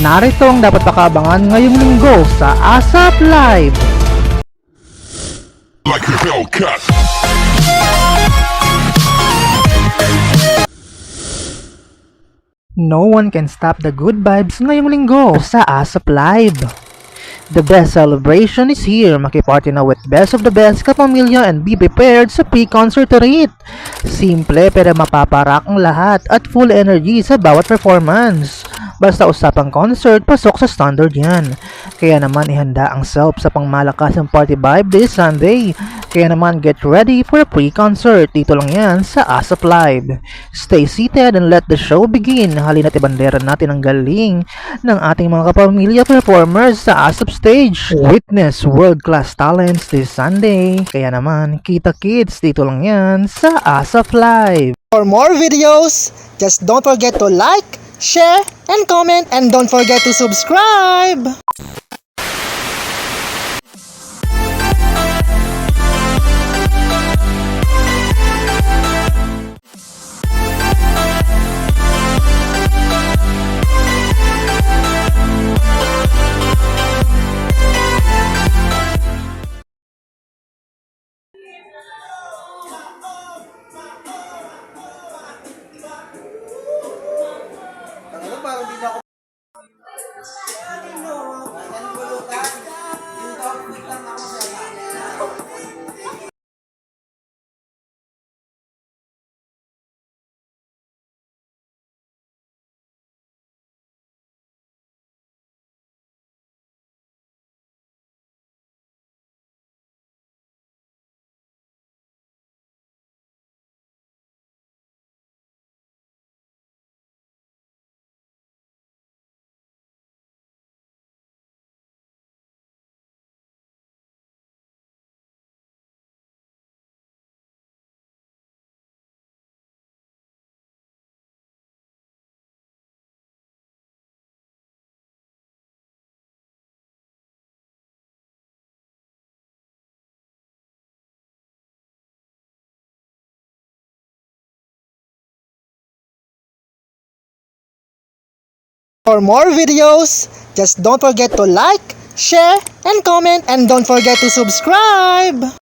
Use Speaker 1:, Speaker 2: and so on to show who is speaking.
Speaker 1: Narito ang dapat pakaabangan ngayong linggo sa ASAP Live.
Speaker 2: Like a Hellcat.
Speaker 1: No one can stop the good vibes ngayong linggo sa ASAP Live. The best celebration is here. Makiparty na with best of the best kapamilya and be prepared sa pre-concert treat. Simple pero mapaparak ang lahat at full energy sa bawat performance. Basta usapang concert, pasok sa standard yan. Kaya naman ihanda ang self sa pangmalakasang party vibe this Sunday. Kaya naman get ready for a pre-concert. Dito lang yan sa ASAP Live. Stay seated and let the show begin. Halina't ibandera natin ang galing ng ating mga kapamilya performers sa ASAP stage. Witness world-class talents this Sunday. Kaya naman, kita kids, dito lang yan sa ASAP Live.
Speaker 3: For more videos, just don't forget to like, share, and comment, and don't forget to subscribe! For more videos, just don't forget to like, share, and comment, and don't forget to subscribe!